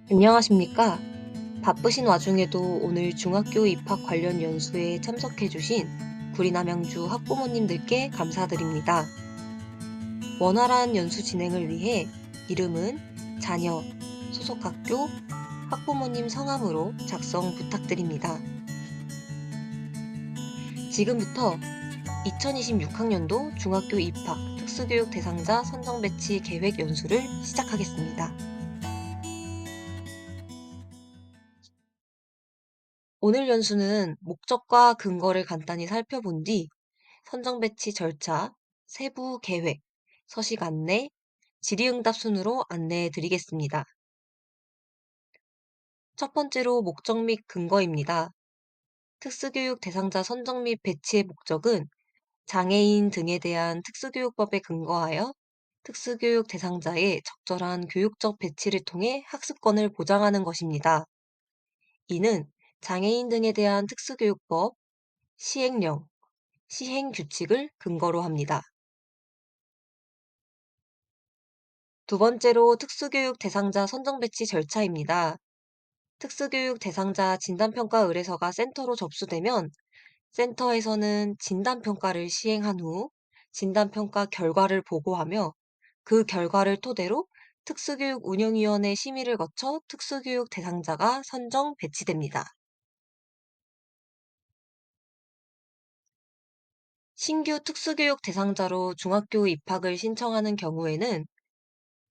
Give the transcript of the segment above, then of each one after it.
안녕하십니까? 바쁘신 와중에도 오늘 중학교 입학 관련 연수에 참석해주신 구리남양주 학부모님들께 감사드립니다. 원활한 연수 진행을 위해 이름은 자녀, 소속 학교, 학부모님 성함으로 작성 부탁드립니다. 지금부터 2026학년도 중학교 입학 특수교육 대상자 선정 배치 계획 연수를 시작하겠습니다. 오늘 연수는 목적과 근거를 간단히 살펴본 뒤 선정 배치 절차, 세부 계획, 서식 안내, 질의응답 순으로 안내해 드리겠습니다. 첫 번째로 목적 및 근거입니다. 특수교육 대상자 선정 및 배치의 목적은 장애인 등에 대한 특수교육법에 근거하여 특수교육 대상자의 적절한 교육적 배치를 통해 학습권을 보장하는 것입니다. 이는 장애인 등에 대한 특수교육법, 시행령, 시행 규칙을 근거로 합니다. 두 번째로 특수교육 대상자 선정 배치 절차입니다. 특수교육 대상자 진단평가 의뢰서가 센터로 접수되면 센터에서는 진단평가를 시행한 후 진단평가 결과를 보고하며 그 결과를 토대로 특수교육운영위원회 심의를 거쳐 특수교육 대상자가 선정 배치됩니다. 신규 특수교육 대상자로 중학교 입학을 신청하는 경우에는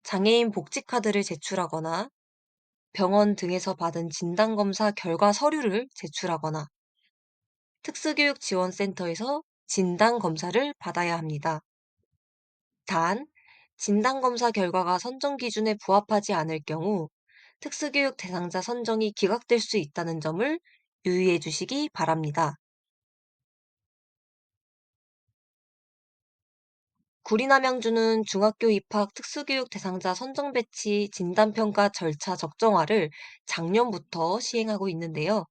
장애인 복지카드를 제출하거나 병원 등에서 받은 진단검사 결과 서류를 제출하거나 특수교육지원센터에서 진단검사를 받아야 합니다. 단, 진단검사 결과가 선정 기준에 부합하지 않을 경우 특수교육 대상자 선정이 기각될 수 있다는 점을 유의해 주시기 바랍니다. 구리남양주는 중학교 입학 특수교육 대상자 선정 배치 진단평가 절차 적정화를 작년부터 시행하고 있는데요.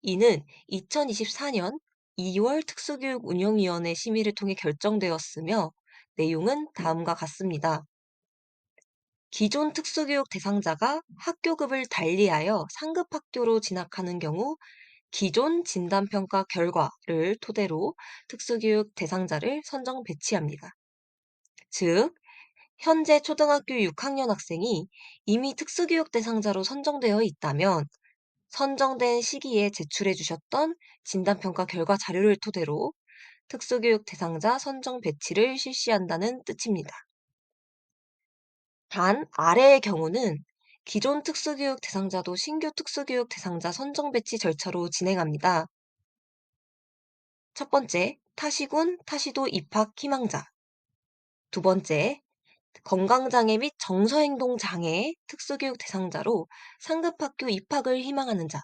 이는 2024년 2월 특수교육운영위원회 심의를 통해 결정되었으며 내용은 다음과 같습니다. 기존 특수교육 대상자가 학교급을 달리하여 상급 학교로 진학하는 경우 기존 진단평가 결과를 토대로 특수교육 대상자를 선정 배치합니다. 즉, 현재 초등학교 6학년 학생이 이미 특수교육 대상자로 선정되어 있다면 선정된 시기에 제출해 주셨던 진단평가 결과 자료를 토대로 특수교육 대상자 선정 배치를 실시한다는 뜻입니다. 단, 아래의 경우는 기존 특수교육 대상자도 신규 특수교육 대상자 선정 배치 절차로 진행합니다. 첫 번째, 타시군, 타시도 입학 희망자. 두 번째, 건강장애 및 정서행동 장애 특수교육 대상자로 상급학교 입학을 희망하는 자.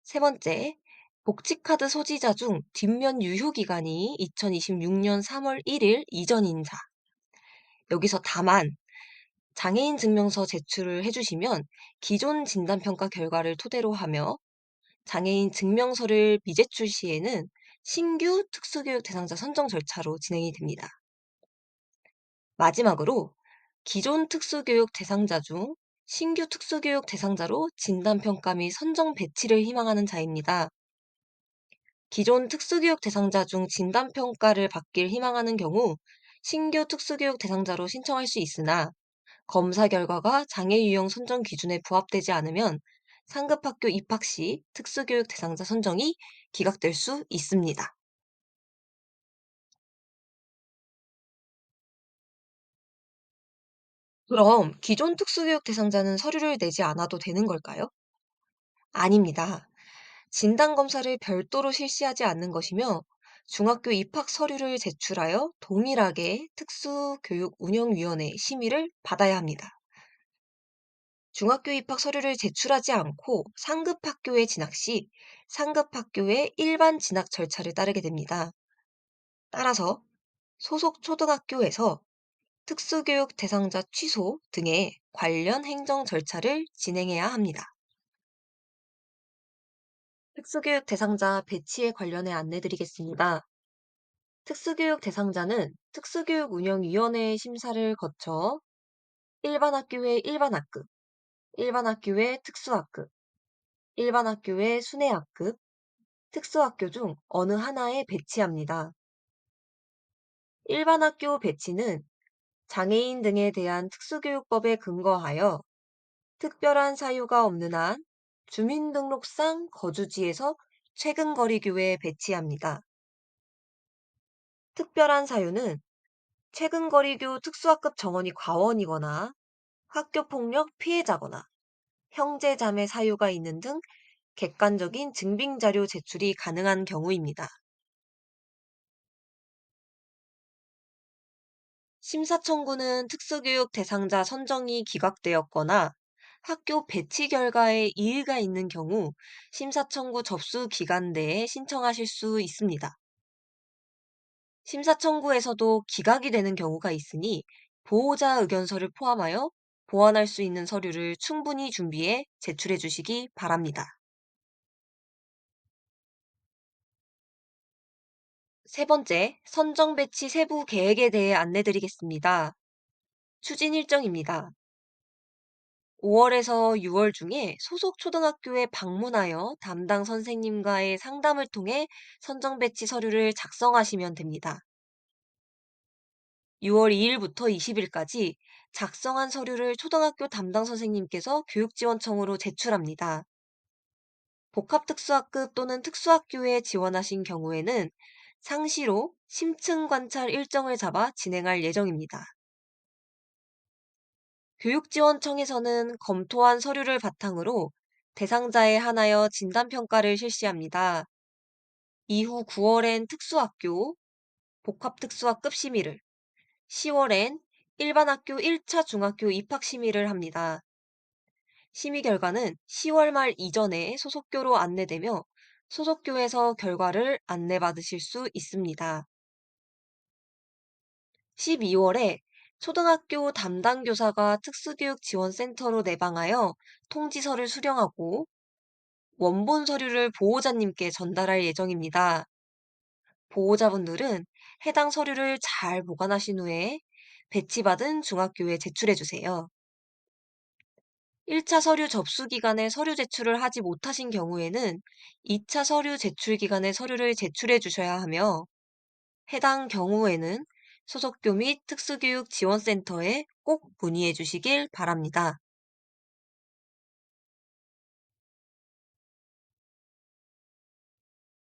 세 번째, 복지카드 소지자 중 뒷면 유효기간이 2026년 3월 1일 이전인 자. 여기서 다만 장애인 증명서 제출을 해주시면 기존 진단평가 결과를 토대로 하며 장애인 증명서를 미제출 시에는 신규 특수교육 대상자 선정 절차로 진행이 됩니다. 마지막으로 기존 특수교육 대상자 중 신규 특수교육 대상자로 진단평가 및 선정 배치를 희망하는 자입니다. 기존 특수교육 대상자 중 진단평가를 받길 희망하는 경우 신규 특수교육 대상자로 신청할 수 있으나 검사 결과가 장애 유형 선정 기준에 부합되지 않으면 상급학교 입학 시 특수교육 대상자 선정이 기각될 수 있습니다. 그럼 기존 특수교육 대상자는 서류를 내지 않아도 되는 걸까요? 아닙니다. 진단검사를 별도로 실시하지 않는 것이며 중학교 입학 서류를 제출하여 동일하게 특수교육운영위원회 심의를 받아야 합니다. 중학교 입학 서류를 제출하지 않고 상급학교에 진학 시 상급학교의 일반 진학 절차를 따르게 됩니다. 따라서 소속 초등학교에서 특수교육 대상자 취소 등의 관련 행정 절차를 진행해야 합니다. 특수교육 대상자 배치에 관련해 안내드리겠습니다. 특수교육 대상자는 특수교육운영위원회의 심사를 거쳐 일반 학교의 일반 학급, 일반 학교의 특수학급, 일반 학교의 순회학급, 특수학교 중 어느 하나에 배치합니다. 일반 학교 배치는 장애인 등에 대한 특수교육법에 근거하여 특별한 사유가 없는 한 주민등록상 거주지에서 최근거리교에 배치합니다. 특별한 사유는 최근거리교 특수학급 정원이 과원이거나 학교폭력 피해자거나 형제자매 사유가 있는 등 객관적인 증빙자료 제출이 가능한 경우입니다. 심사 청구는 특수교육 대상자 선정이 기각되었거나 학교 배치 결과에 이의가 있는 경우 심사 청구 접수 기간 내에 신청하실 수 있습니다. 심사 청구에서도 기각이 되는 경우가 있으니 보호자 의견서를 포함하여 보완할 수 있는 서류를 충분히 준비해 제출해 주시기 바랍니다. 세 번째, 선정 배치 세부 계획에 대해 안내드리겠습니다. 추진 일정입니다. 5월에서 6월 중에 소속 초등학교에 방문하여 담당 선생님과의 상담을 통해 선정 배치 서류를 작성하시면 됩니다. 6월 2일부터 20일까지 작성한 서류를 초등학교 담당 선생님께서 교육지원청으로 제출합니다. 복합특수학급 또는 특수학교에 지원하신 경우에는 상시로 심층 관찰 일정을 잡아 진행할 예정입니다. 교육지원청에서는 검토한 서류를 바탕으로 대상자에 한하여 진단평가를 실시합니다. 이후 9월엔 특수학교, 복합특수학급 심의를, 10월엔 일반학교 1차 중학교 입학심의를 합니다. 심의 결과는 10월 말 이전에 소속교로 안내되며 소속교에서 결과를 안내받으실 수 있습니다. 12월에 초등학교 담당 교사가 특수교육지원센터로 내방하여 통지서를 수령하고 원본 서류를 보호자님께 전달할 예정입니다. 보호자분들은 해당 서류를 잘 보관하신 후에 배치받은 중학교에 제출해 주세요. 1차 서류 접수 기간에 서류 제출을 하지 못하신 경우에는 2차 서류 제출 기간에 서류를 제출해 주셔야 하며 해당 경우에는 소속교 및 특수교육 지원센터에 꼭 문의해 주시길 바랍니다.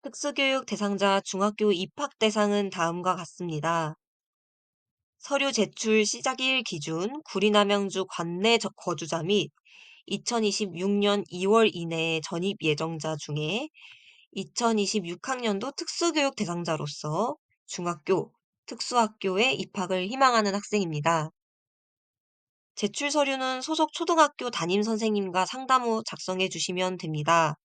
특수교육 대상자 중학교 입학 대상은 다음과 같습니다. 서류 제출 시작일 기준 구리남양주 관내 거주자 및 2026년 2월 이내에 전입 예정자 중에 2026학년도 특수교육 대상자로서 중학교, 특수학교에 입학을 희망하는 학생입니다. 제출 서류는 소속 초등학교 담임 선생님과 상담 후 작성해 주시면 됩니다.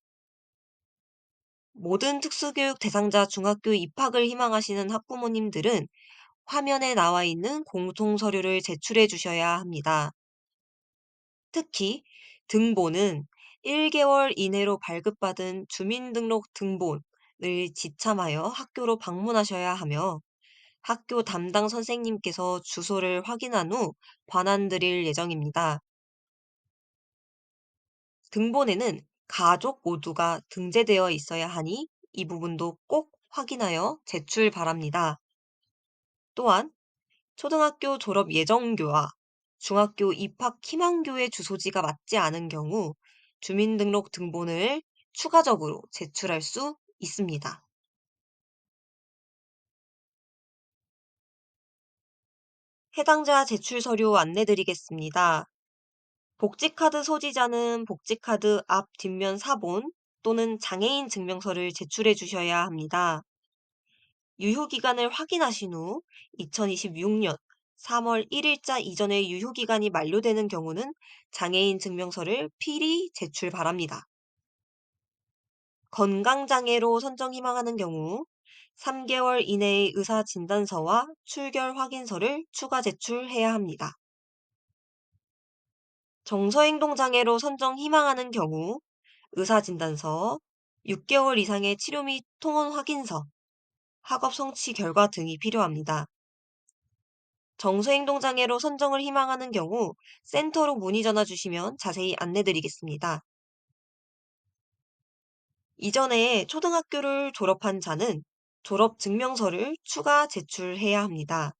모든 특수교육 대상자 중학교 입학을 희망하시는 학부모님들은 화면에 나와 있는 공통 서류를 제출해 주셔야 합니다. 특히 등본은 1개월 이내로 발급받은 주민등록 등본을 지참하여 학교로 방문하셔야 하며 학교 담당 선생님께서 주소를 확인한 후 반환드릴 예정입니다. 등본에는 가족 모두가 등재되어 있어야 하니 이 부분도 꼭 확인하여 제출 바랍니다. 또한 초등학교 졸업 예정교와 중학교 입학 희망교의 주소지가 맞지 않은 경우 주민등록 등본을 추가적으로 제출할 수 있습니다. 해당자 제출 서류 안내드리겠습니다. 복지카드 소지자는 복지카드 앞 뒷면 사본 또는 장애인 증명서를 제출해 주셔야 합니다. 유효기간을 확인하신 후 2026년 3월 1일자 이전에 유효기간이 만료되는 경우는 장애인 증명서를 필히 제출 바랍니다. 건강장애로 선정 희망하는 경우 3개월 이내의 의사 진단서와 출결 확인서를 추가 제출해야 합니다. 정서행동장애로 선정 희망하는 경우 의사 진단서, 6개월 이상의 치료 및 통원 확인서, 학업 성취 결과 등이 필요합니다. 정수행동장애로 선정을 희망하는 경우 센터로 문의 전화 주시면 자세히 안내드리겠습니다. 이전에 초등학교를 졸업한 자는 졸업 증명서를 추가 제출해야 합니다.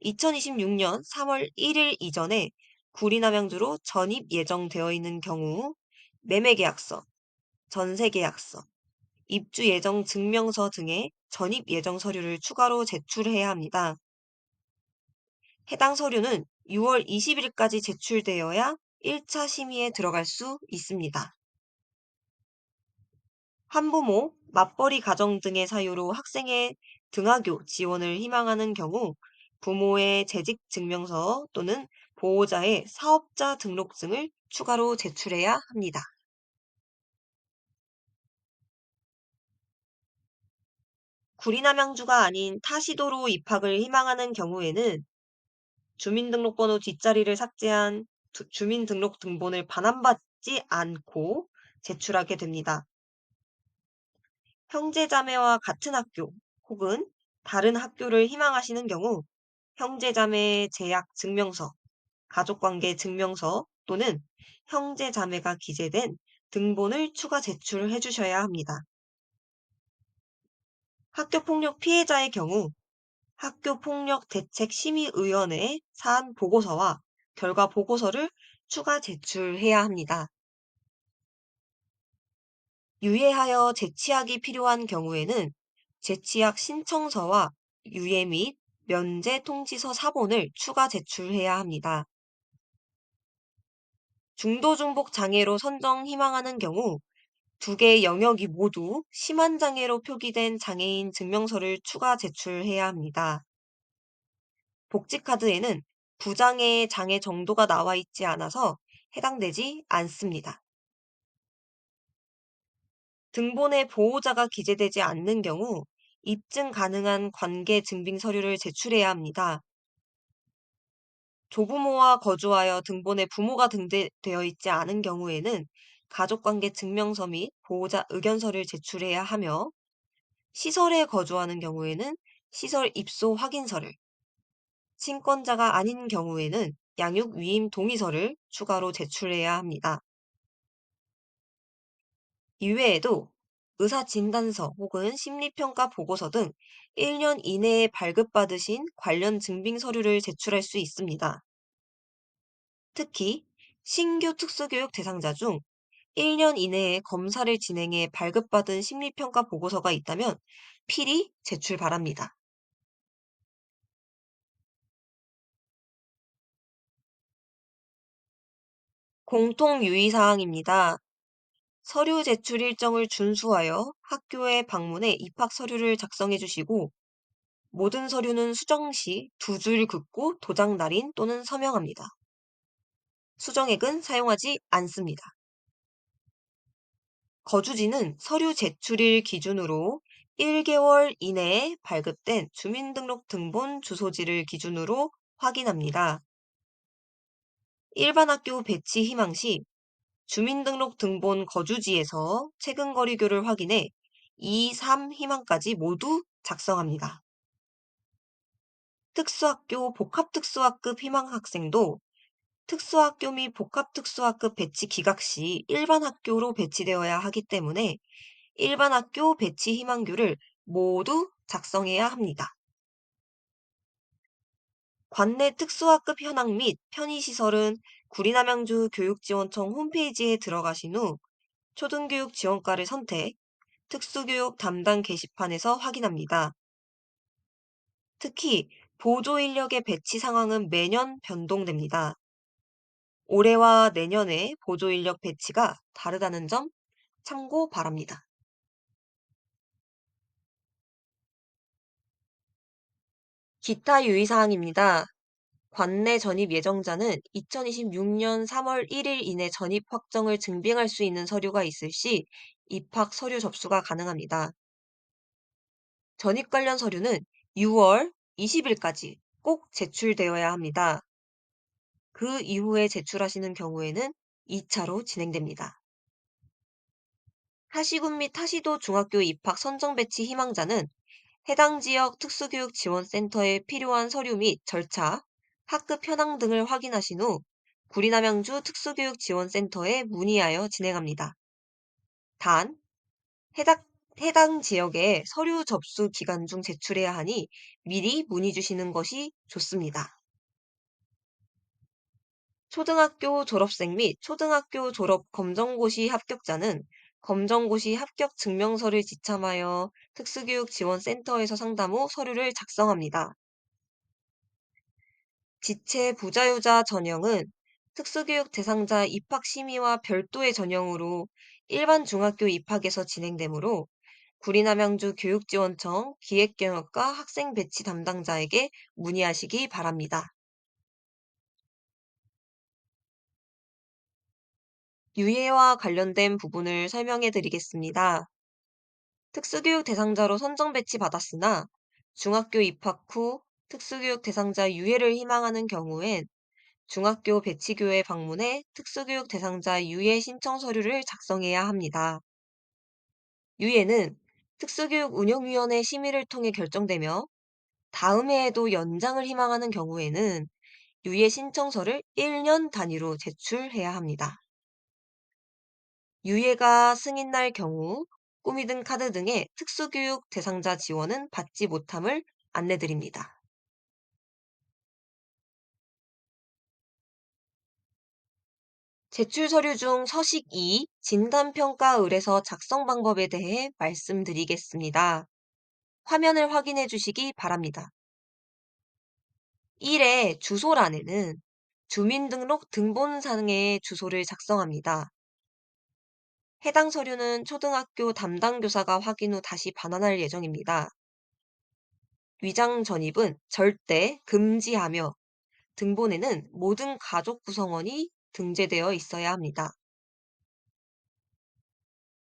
2026년 3월 1일 이전에 구리남양주로 전입 예정되어 있는 경우 매매계약서, 전세계약서, 입주 예정 증명서 등의 전입 예정 서류를 추가로 제출해야 합니다. 해당 서류는 6월 20일까지 제출되어야 1차 심의에 들어갈 수 있습니다. 한부모, 맞벌이 가정 등의 사유로 학생의 등하교 지원을 희망하는 경우 부모의 재직 증명서 또는 보호자의 사업자 등록증을 추가로 제출해야 합니다. 구리남양주가 아닌 타시도로 입학을 희망하는 경우에는 주민등록번호 뒷자리를 삭제한 주민등록등본을 반환받지 않고 제출하게 됩니다. 형제자매와 같은 학교 혹은 다른 학교를 희망하시는 경우 형제자매 재약 증명서, 가족관계 증명서 또는 형제자매가 기재된 등본을 추가 제출해 주셔야 합니다. 학교폭력 피해자의 경우 학교폭력대책심의위원회에 사안 보고서와 결과 보고서를 추가 제출해야 합니다. 유예하여 재취학이 필요한 경우에는 재취학 신청서와 유예 및 면제 통지서 사본을 추가 제출해야 합니다. 중도중복 장애로 선정 희망하는 경우 두 개 영역이 모두 심한 장애로 표기된 장애인 증명서를 추가 제출해야 합니다. 복지카드에는 부장애의 장애 정도가 나와 있지 않아서 해당되지 않습니다. 등본에 보호자가 기재되지 않는 경우 입증 가능한 관계 증빙 서류를 제출해야 합니다. 조부모와 거주하여 등본에 부모가 등재되어 있지 않은 경우에는 가족관계 증명서 및 보호자 의견서를 제출해야 하며 시설에 거주하는 경우에는 시설 입소 확인서를, 친권자가 아닌 경우에는 양육 위임 동의서를 추가로 제출해야 합니다. 이외에도 의사진단서 혹은 심리평가 보고서 등 1년 이내에 발급받으신 관련 증빙 서류를 제출할 수 있습니다. 특히 신규 특수교육 대상자 중 1년 이내에 검사를 진행해 발급받은 심리평가 보고서가 있다면 필히 제출 바랍니다. 공통 유의사항입니다. 서류 제출 일정을 준수하여 학교에 방문해 입학 서류를 작성해 주시고 모든 서류는 수정 시 두 줄 긋고 도장 날인 또는 서명합니다. 수정액은 사용하지 않습니다. 거주지는 서류 제출일 기준으로 1개월 이내에 발급된 주민등록등본 주소지를 기준으로 확인합니다. 일반 학교 배치 희망 시 주민등록등본 거주지에서 최근 거리교를 확인해 2, 3 희망까지 모두 작성합니다. 특수학교 복합특수학급 희망 학생도 특수학교 및 복합특수학급 배치 기각 시 일반 학교로 배치되어야 하기 때문에 일반 학교 배치 희망교를 모두 작성해야 합니다. 관내 특수학급 현황 및 편의시설은 구리남양주 교육지원청 홈페이지에 들어가신 후 초등교육 지원과를 선택, 특수교육 담당 게시판에서 확인합니다. 특히 보조 인력의 배치 상황은 매년 변동됩니다. 올해와 내년에 보조 인력 배치가 다르다는 점 참고 바랍니다. 기타 유의사항입니다. 관내 전입 예정자는 2026년 3월 1일 이내 전입 확정을 증빙할 수 있는 서류가 있을 시 입학 서류 접수가 가능합니다. 전입 관련 서류는 6월 20일까지 꼭 제출되어야 합니다. 그 이후에 제출하시는 경우에는 2차로 진행됩니다. 타시군 및 타시도 중학교 입학 선정 배치 희망자는 해당 지역 특수교육지원센터에 필요한 서류 및 절차, 학급 현황 등을 확인하신 후 구리남양주 특수교육지원센터에 문의하여 진행합니다. 단, 해당, 해당 지역에 서류 접수 기간 중 제출해야 하니 미리 문의 주시는 것이 좋습니다. 초등학교 졸업생 및 초등학교 졸업 검정고시 합격자는 검정고시 합격 증명서를 지참하여 특수교육지원센터에서 상담 후 서류를 작성합니다. 지체 부자유자 전형은 특수교육 대상자 입학 심의와 별도의 전형으로 일반 중학교 입학에서 진행되므로 구리남양주 교육지원청 기획경영과 학생 배치 담당자에게 문의하시기 바랍니다. 유예와 관련된 부분을 설명해 드리겠습니다. 특수교육 대상자로 선정 배치받았으나 중학교 입학 후 특수교육 대상자 유예를 희망하는 경우엔 중학교 배치교에 방문해 특수교육 대상자 유예 신청 서류를 작성해야 합니다. 유예는 특수교육운영위원회 심의를 통해 결정되며 다음 해에도 연장을 희망하는 경우에는 유예 신청서를 1년 단위로 제출해야 합니다. 유예가 승인날 경우 꾸미 등 카드 등의 특수교육 대상자 지원은 받지 못함을 안내드립니다. 제출 서류 중 서식 2, 진단평가 을에서 작성 방법에 대해 말씀드리겠습니다. 화면을 확인해 주시기 바랍니다. 1의 주소란에는 주민등록 등본상의 주소를 작성합니다. 해당 서류는 초등학교 담당 교사가 확인 후 다시 반환할 예정입니다. 위장 전입은 절대 금지하며 등본에는 모든 가족 구성원이 등재되어 있어야 합니다.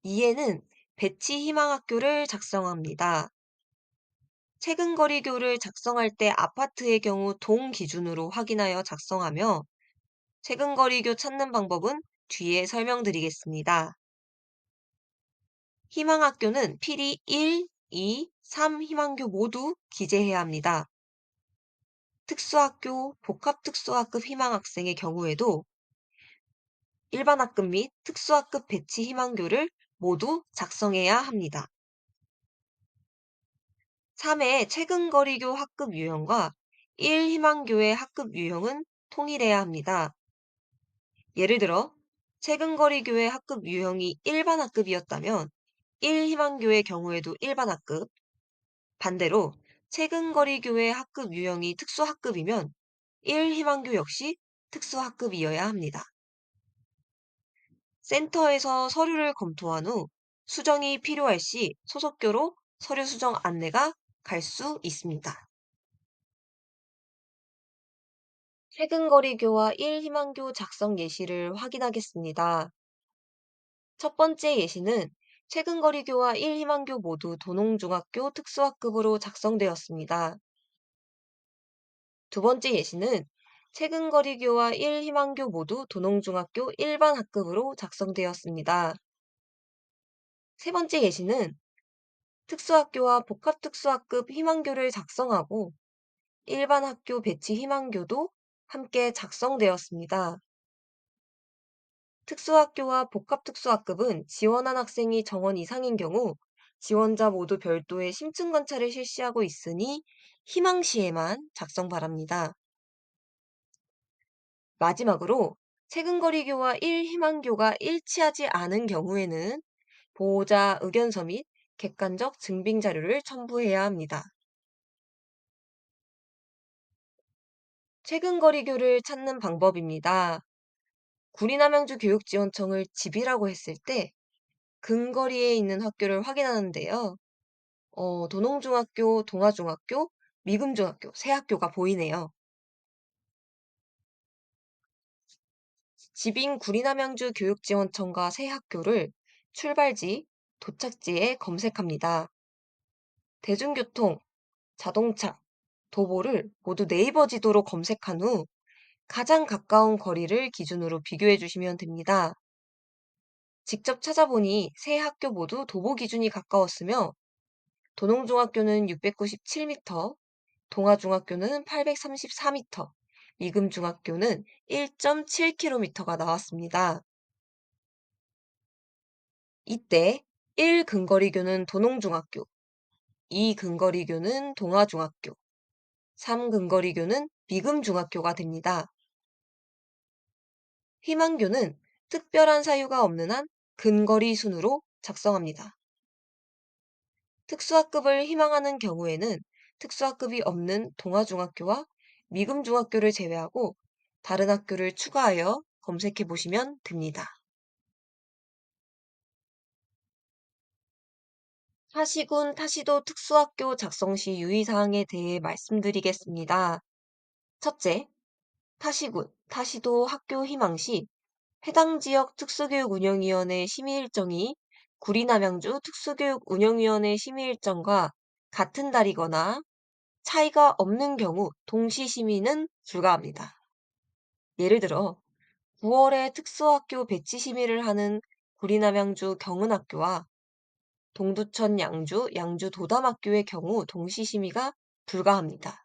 2에는 배치 희망학교를 작성합니다. 최근거리교를 작성할 때 아파트의 경우 동 기준으로 확인하여 작성하며 최근거리교 찾는 방법은 뒤에 설명드리겠습니다. 희망학교는 필히 1, 2, 3 희망교 모두 기재해야 합니다. 특수학교, 복합특수학급 희망학생의 경우에도 일반학급 및 특수학급 배치 희망교를 모두 작성해야 합니다. 3회 최근거리교 학급 유형과 1 희망교의 학급 유형은 통일해야 합니다. 예를 들어 최근거리교의 학급 유형이 일반학급이었다면 1 희망교의 경우에도 일반학급, 반대로 최근거리교의 학급 유형이 특수학급이면 1 희망교 역시 특수학급이어야 합니다. 센터에서 서류를 검토한 후 수정이 필요할 시 소속교로 서류 수정 안내가 갈 수 있습니다. 최근거리교와 1 희망교 작성 예시를 확인하겠습니다. 첫 번째 예시는 최근거리교와 1 희망교 모두 도농중학교 특수학급으로 작성되었습니다. 두 번째 예시는 최근거리교와 1 희망교 모두 도농중학교 일반 학급으로 작성되었습니다. 세 번째 예시는 특수학교와 복합특수학급 희망교를 작성하고 일반 학교 배치 희망교도 함께 작성되었습니다. 특수학교와 복합특수학급은 지원한 학생이 정원 이상인 경우 지원자 모두 별도의 심층 관찰을 실시하고 있으니 희망시에만 작성 바랍니다. 마지막으로 최근거리교와 1 희망교가 일치하지 않은 경우에는 보호자 의견서 및 객관적 증빙 자료를 첨부해야 합니다. 최근거리교를 찾는 방법입니다. 구리남양주 교육지원청을 집이라고 했을 때 근거리에 있는 학교를 확인하는데요. 도농중학교, 동아중학교, 미금중학교 세 학교가 보이네요. 집인 구리남양주 교육지원청과 세 학교를 출발지, 도착지에 검색합니다. 대중교통, 자동차, 도보를 모두 네이버 지도로 검색한 후 가장 가까운 거리를 기준으로 비교해 주시면 됩니다. 직접 찾아보니 세 학교 모두 도보 기준이 가까웠으며 도농중학교는 697m, 동아중학교는 834m, 미금중학교는 1.7km가 나왔습니다. 이때 1 근거리교는 도농중학교, 2 근거리교는 동아중학교, 3 근거리교는 미금중학교가 됩니다. 희망교는 특별한 사유가 없는 한 근거리 순으로 작성합니다. 특수학급을 희망하는 경우에는 특수학급이 없는 동아중학교와 미금중학교를 제외하고 다른 학교를 추가하여 검색해 보시면 됩니다. 타시군, 타시도 특수학교 작성 시 유의사항에 대해 말씀드리겠습니다. 첫째, 타시군, 타시도 학교 희망 시 해당 지역 특수교육운영위원회 심의 일정이 구리남양주 특수교육운영위원회 심의 일정과 같은 달이거나 차이가 없는 경우 동시 심의는 불가합니다. 예를 들어 9월에 특수학교 배치 심의를 하는 구리남양주 경은학교와 동두천 양주, 양주 도담학교의 경우 동시 심의가 불가합니다.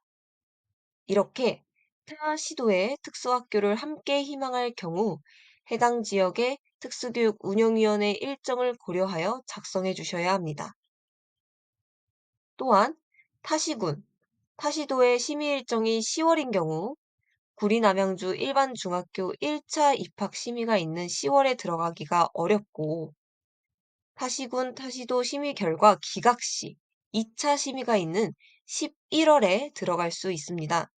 이렇게 타 시도의 특수학교를 함께 희망할 경우 해당 지역의 특수교육운영위원회 일정을 고려하여 작성해 주셔야 합니다. 또한 타시군, 타시도의 심의 일정이 10월인 경우 구리남양주 일반중학교 1차 입학 심의가 있는 10월에 들어가기가 어렵고 타시군, 타시도 심의 결과 기각 시 2차 심의가 있는 11월에 들어갈 수 있습니다.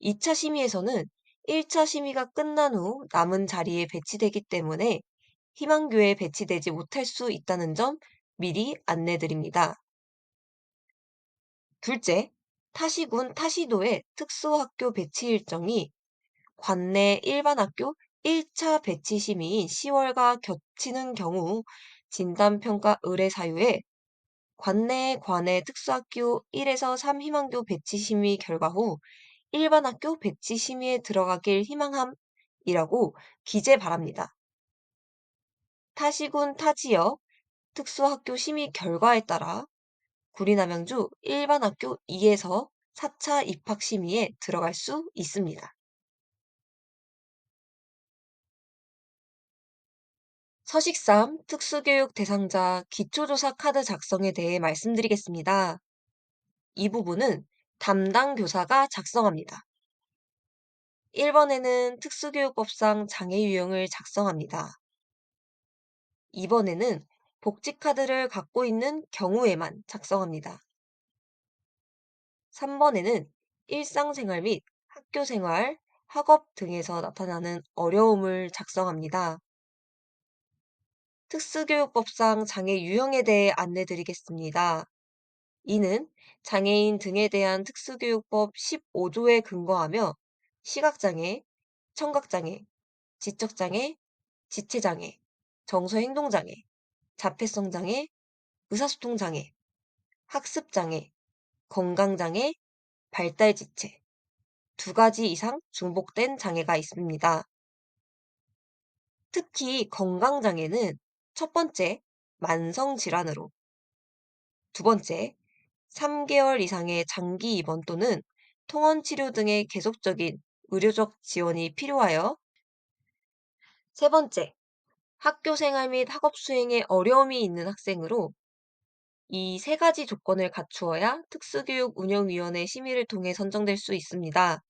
2차 심의에서는 1차 심의가 끝난 후 남은 자리에 배치되기 때문에 희망교에 배치되지 못할 수 있다는 점 미리 안내드립니다. 둘째, 타시군, 타시도의 특수학교 배치 일정이 관내 일반학교 1차 배치 심의인 10월과 겹치는 경우 진단평가 의뢰 사유에 관내 특수학교 1에서 3 희망교 배치 심의 결과 후 일반 학교 배치 심의에 들어가길 희망함이라고 기재 바랍니다. 타시군 타지역 특수학교 심의 결과에 따라 구리남양주 일반 학교 2에서 4차 입학 심의에 들어갈 수 있습니다. 서식 3 특수교육 대상자 기초조사 카드 작성에 대해 말씀드리겠습니다. 이 부분은 담당 교사가 작성합니다. 1번에는 특수교육법상 장애 유형을 작성합니다. 2번에는 복지카드를 갖고 있는 경우에만 작성합니다. 3번에는 일상생활 및 학교생활, 학업 등에서 나타나는 어려움을 작성합니다. 특수교육법상 장애 유형에 대해 안내드리겠습니다. 이는 장애인 등에 대한 특수교육법 15조에 근거하며 시각장애, 청각장애, 지적장애, 지체장애, 정서행동장애, 자폐성장애, 의사소통장애, 학습장애, 건강장애, 발달지체, 두 가지 이상 중복된 장애가 있습니다. 특히 건강장애는 첫 번째, 만성질환으로, 두 번째, 3개월 이상의 장기 입원 또는 통원치료 등의 계속적인 의료적 지원이 필요하여 세 번째, 학교 생활 및 학업 수행에 어려움이 있는 학생으로 이 세 가지 조건을 갖추어야 특수교육운영위원회 심의를 통해 선정될 수 있습니다.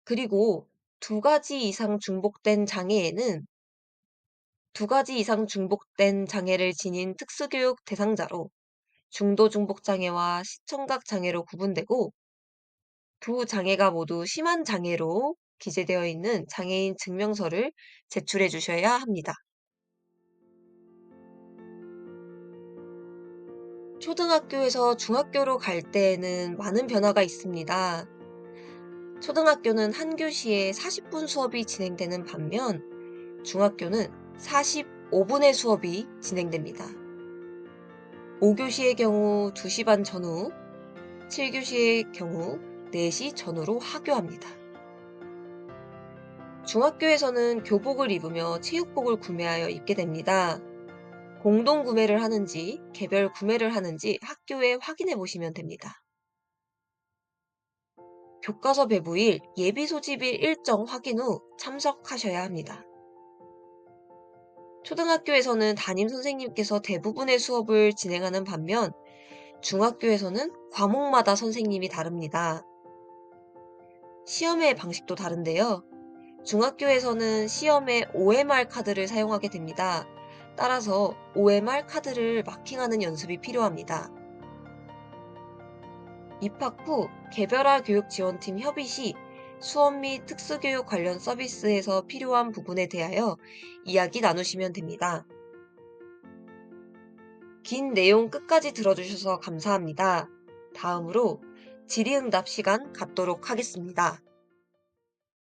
그리고 두 가지 이상 중복된 장애에는 두 가지 이상 중복된 장애를 지닌 특수교육 대상자로 중도 중복 장애와 시청각 장애로 구분되고 두 장애가 모두 심한 장애로 기재되어 있는 장애인 증명서를 제출해 주셔야 합니다. 초등학교에서 중학교로 갈 때에는 많은 변화가 있습니다. 초등학교는 한 교시에 40분 수업이 진행되는 반면 중학교는 45분의 수업이 진행됩니다. 5교시의 경우 2시 반 전후, 7교시의 경우 4시 전후로 하교합니다. 중학교에서는 교복을 입으며 체육복을 구매하여 입게 됩니다. 공동 구매를 하는지 개별 구매를 하는지 학교에 확인해 보시면 됩니다. 교과서 배부일, 예비 소집일 일정 확인 후 참석하셔야 합니다. 초등학교에서는 담임 선생님께서 대부분의 수업을 진행하는 반면 중학교에서는 과목마다 선생님이 다릅니다. 시험의 방식도 다른데요. 중학교에서는 시험에 OMR 카드를 사용하게 됩니다. 따라서 OMR 카드를 마킹하는 연습이 필요합니다. 입학 후 개별화 교육 지원팀 협의 시 수업 및 특수교육 관련 서비스에서 필요한 부분에 대하여 이야기 나누시면 됩니다. 긴 내용 끝까지 들어주셔서 감사합니다. 다음으로 질의응답 시간 갖도록 하겠습니다.